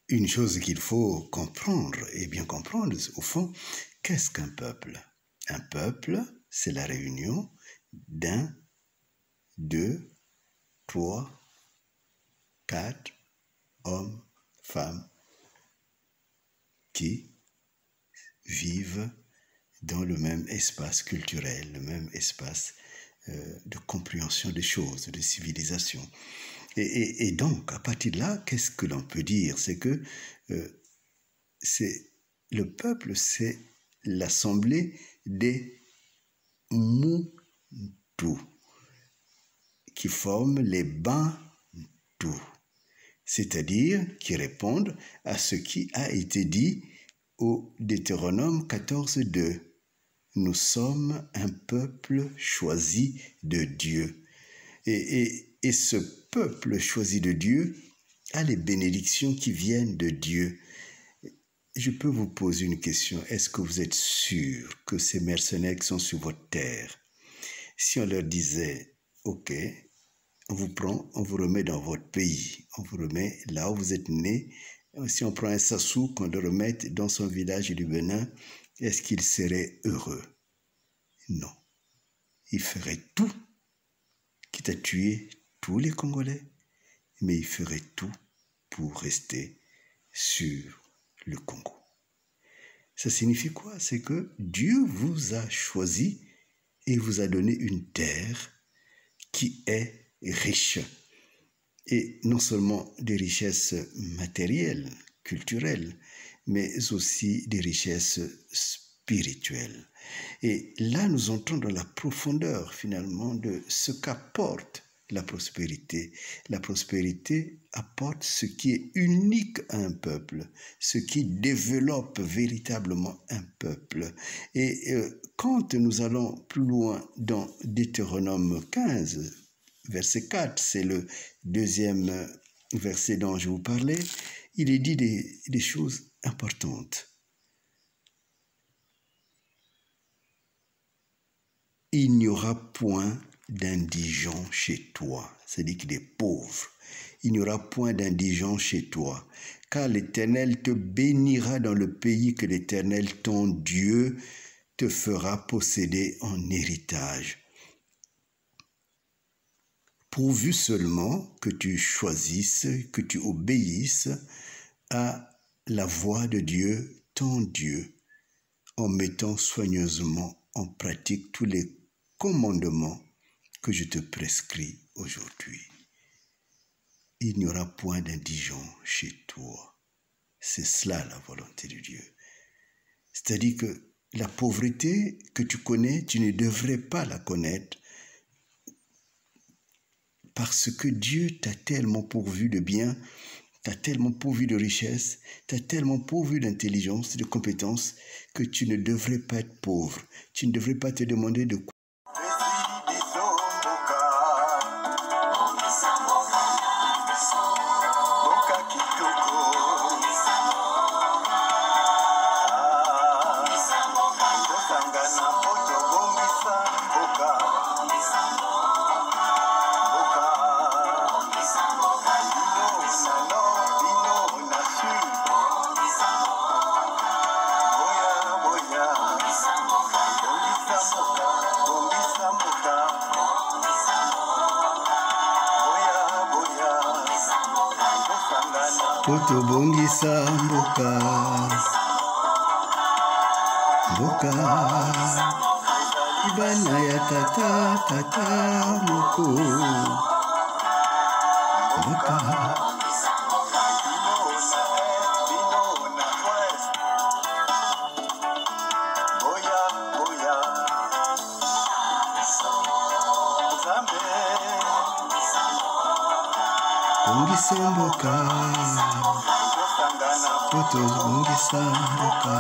une chose qu'il faut comprendre, et bien comprendre, au fond, qu'est-ce qu'un peuple? Un peuple, c'est la réunion d'un, deux, trois, quatre hommes, femmes qui vivent dans le même espace culturel, le même espace de compréhension des choses, de civilisation. Et donc, à partir de là, qu'est-ce que l'on peut dire? C'est que le peuple, c'est l'assemblée des Moutou qui forment les Bantous, c'est-à-dire qui répondent à ce qui a été dit au Deutéronome 14.2. Nous sommes un peuple choisi de Dieu. Et ce peuple choisi de Dieu a les bénédictions qui viennent de Dieu. Je peux vous poser une question. Est-ce que vous êtes sûr que ces mercenaires qui sont sur votre terre, si on leur disait, OK, on vous prend, on vous remet dans votre pays, on vous remet là où vous êtes né, si on prend un Sassou, qu'on le remette dans son village du Bénin, est-ce qu'il serait heureux? Non. Il ferait tout, quitte à tuer tous les Congolais, mais il ferait tout pour rester sur le Congo. Ça signifie quoi? C'est que Dieu vous a choisi et vous a donné une terre qui est riche. Et non seulement des richesses matérielles, culturelles, mais aussi des richesses spirituelles. Et là, nous entrons dans la profondeur, finalement, de ce qu'apporte la prospérité. La prospérité apporte ce qui est unique à un peuple, ce qui développe véritablement un peuple. Et quand nous allons plus loin dans Deutéronome 15, verset 4, c'est le deuxième verset dont je vous parlais, il est dit des choses importantes. Il n'y aura point d'indigents chez toi, c'est-à-dire qu'il est pauvre. Il n'y aura point d'indigents chez toi, car l'Éternel te bénira dans le pays que l'Éternel, ton Dieu, te fera posséder en héritage. Pourvu seulement que tu choisisses, que tu obéisses à la voix de Dieu, ton Dieu, en mettant soigneusement en pratique tous les commandements que je te prescris aujourd'hui. Il n'y aura point d'indigents chez toi. C'est cela la volonté de Dieu. C'est-à-dire que la pauvreté que tu connais, tu ne devrais pas la connaître parce que Dieu t'a tellement pourvu de biens, t'a tellement pourvu de richesses, t'a tellement pourvu d'intelligence, de compétences, que tu ne devrais pas être pauvre. Tu ne devrais pas te demander de quoi. Kutubungisa mboka, mboka, ibana ya tata moko, mboka. Bungisa mboka, toto bungisa mboka.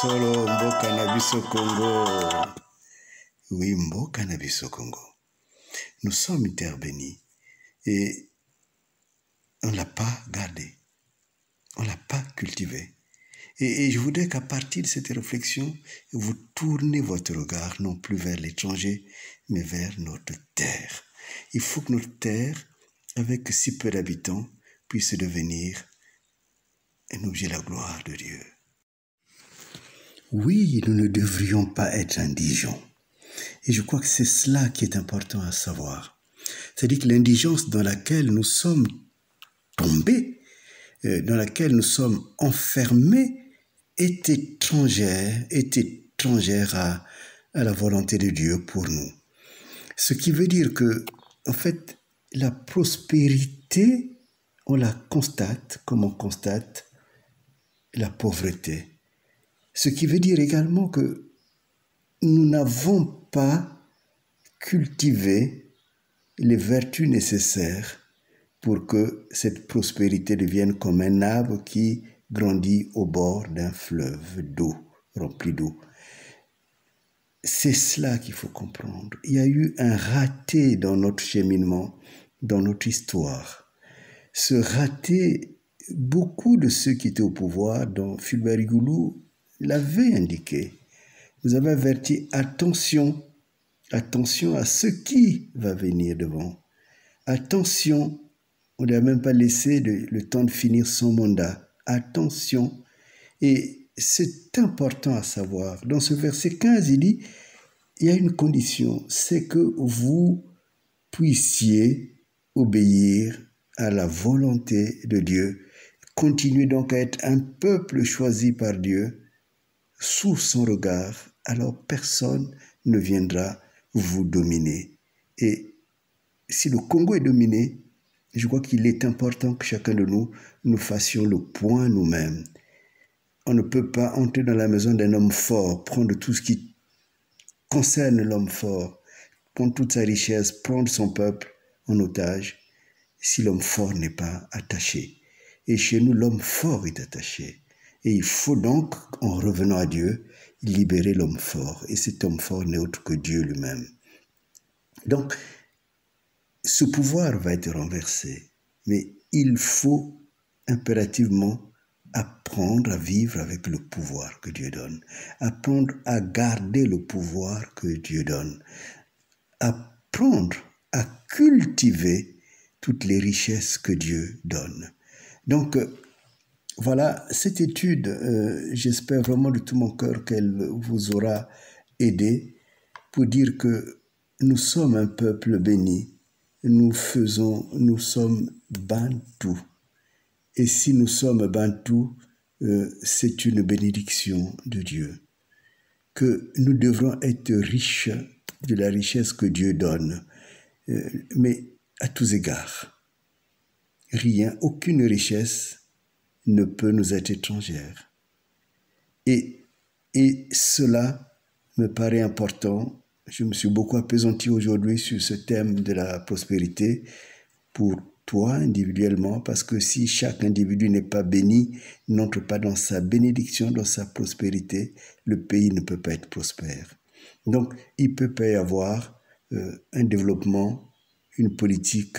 Solo mboka na biso Congo. Oui, mboka na biso Congo. Nous sommes une terre bénie et on ne l'a pas gardée, on ne l'a pas cultivée. Et je voudrais qu'à partir de cette réflexion, vous tournez votre regard non plus vers l'étranger, mais vers notre terre. Il faut que notre terre, avec si peu d'habitants, puisse devenir un objet de la gloire de Dieu. Oui, nous ne devrions pas être indigents. Et je crois que c'est cela qui est important à savoir. C'est-à-dire que l'indigence dans laquelle nous sommes tombés, dans laquelle nous sommes enfermés, est étrangère à la volonté de Dieu pour nous. Ce qui veut dire que, en fait, la prospérité, on la constate comme on constate la pauvreté. Ce qui veut dire également que nous n'avons pas cultivé les vertus nécessaires pour que cette prospérité devienne comme un arbre qui grandit au bord d'un fleuve d'eau, rempli d'eau. C'est cela qu'il faut comprendre. Il y a eu un raté dans notre cheminement, dans notre histoire. Ce raté, beaucoup de ceux qui étaient au pouvoir, dont Fulbert Goulou, l'avaient indiqué. Vous avez averti, attention à ce qui va venir devant. Attention, on ne lui a même pas laissé le temps de finir son mandat. Attention. Et c'est important à savoir. Dans ce verset 15, il dit, il y a une condition, c'est que vous puissiez obéir à la volonté de Dieu. Continuez donc à être un peuple choisi par Dieu, sous son regard, alors personne ne viendra vous dominer. Et si le Congo est dominé, je crois qu'il est important que chacun de nous fassions le point nous-mêmes. On ne peut pas entrer dans la maison d'un homme fort, prendre tout ce qui concerne l'homme fort, prendre toute sa richesse, prendre son peuple en otage, si l'homme fort n'est pas attaché. Et chez nous, l'homme fort est attaché. Et il faut donc, en revenant à Dieu, libérer l'homme fort. Et cet homme fort n'est autre que Dieu lui-même. Donc, ce pouvoir va être renversé, mais il faut impérativement apprendre à vivre avec le pouvoir que Dieu donne, apprendre à garder le pouvoir que Dieu donne, apprendre à cultiver toutes les richesses que Dieu donne. Donc, voilà, cette étude, j'espère vraiment de tout mon cœur qu'elle vous aura aidé pour dire que nous sommes un peuple béni. Nous sommes bantous. Et si nous sommes bantous, c'est une bénédiction de Dieu. Que nous devrons être riches de la richesse que Dieu donne, mais à tous égards. Rien, aucune richesse ne peut nous être étrangère. Et cela me paraît important. Je me suis beaucoup appesanti aujourd'hui sur ce thème de la prospérité pour toi individuellement, parce que si chaque individu n'est pas béni, n'entre pas dans sa bénédiction, dans sa prospérité, le pays ne peut pas être prospère. Donc, il ne peut pas y avoir un développement, une politique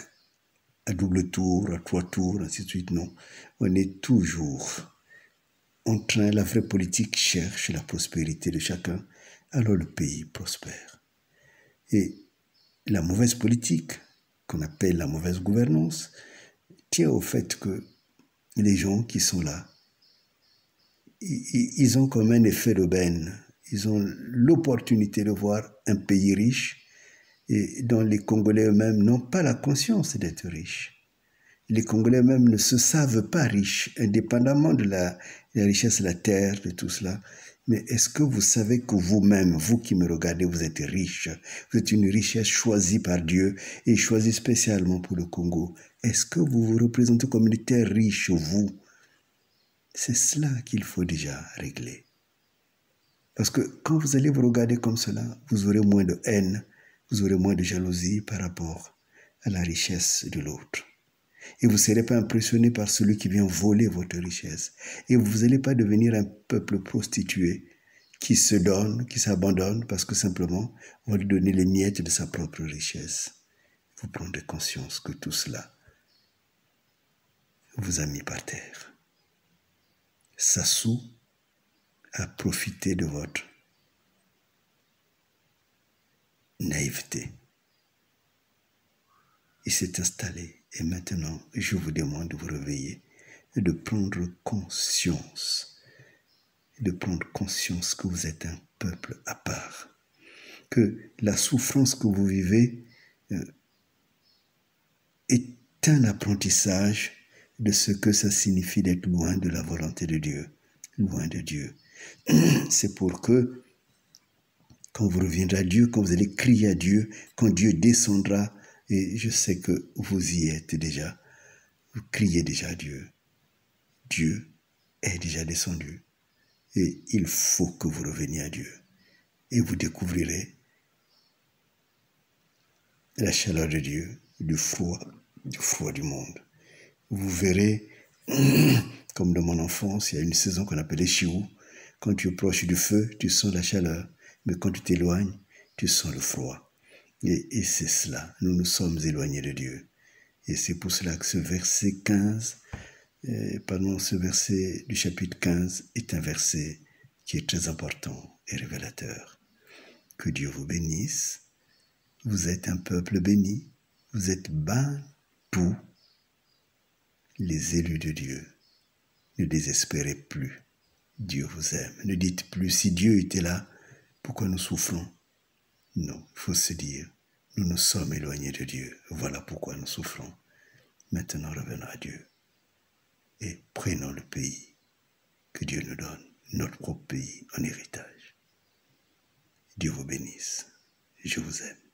à double tour, à 3 tours, ainsi de suite. Non, on est toujours en train, la vraie politique cherche la prospérité de chacun, alors le pays prospère. Et la mauvaise politique, qu'on appelle la mauvaise gouvernance, tient au fait que les gens qui sont là, ils ont comme un effet d'aubaine. Ils ont l'opportunité de voir un pays riche et dont les Congolais eux-mêmes n'ont pas la conscience d'être riches. Les Congolais eux-mêmes ne se savent pas riches, indépendamment de la richesse de la terre, de tout cela. Mais est-ce que vous savez que vous-même, vous qui me regardez, vous êtes riche? Vous êtes une richesse choisie par Dieu et choisie spécialement pour le Congo. Est-ce que vous vous représentez comme une terre riche, vous? C'est cela qu'il faut déjà régler. Parce que quand vous allez vous regarder comme cela, vous aurez moins de haine, vous aurez moins de jalousie par rapport à la richesse de l'autre. Et vous ne serez pas impressionné par celui qui vient voler votre richesse. Et vous n'allez pas devenir un peuple prostitué qui se donne, qui s'abandonne parce que simplement on va lui donner les miettes de sa propre richesse. vous prendrez conscience que tout cela vous a mis par terre. Sassou a profité de votre naïveté. Il s'est installé et maintenant, je vous demande de vous réveiller et de prendre conscience que vous êtes un peuple à part, que la souffrance que vous vivez est un apprentissage de ce que ça signifie d'être loin de la volonté de Dieu, loin de Dieu. C'est pour que, quand vous reviendrez à Dieu, quand vous allez crier à Dieu, quand Dieu descendra, et je sais que vous y êtes déjà, vous criez déjà à Dieu. Dieu est déjà descendu. Et il faut que vous reveniez à Dieu. Et vous découvrirez la chaleur de Dieu, du froid du monde. Vous verrez, comme dans mon enfance, il y a une saison qu'on appelait Chiou. Quand tu es proche du feu, tu sens la chaleur. Mais quand tu t'éloignes, tu sens le froid. Et c'est cela. Nous nous sommes éloignés de Dieu. Et c'est pour cela que ce verset 15, ce verset du chapitre 15 est un verset qui est très important et révélateur. Que Dieu vous bénisse. Vous êtes un peuple béni. Vous êtes Bantou, les élus de Dieu. Ne désespérez plus. Dieu vous aime. Ne dites plus, si Dieu était là, pourquoi nous souffrons? Non, il faut se dire, nous nous sommes éloignés de Dieu. Voilà pourquoi nous souffrons. Maintenant, revenons à Dieu et prenons le pays que Dieu nous donne, notre propre pays en héritage. Dieu vous bénisse. Je vous aime.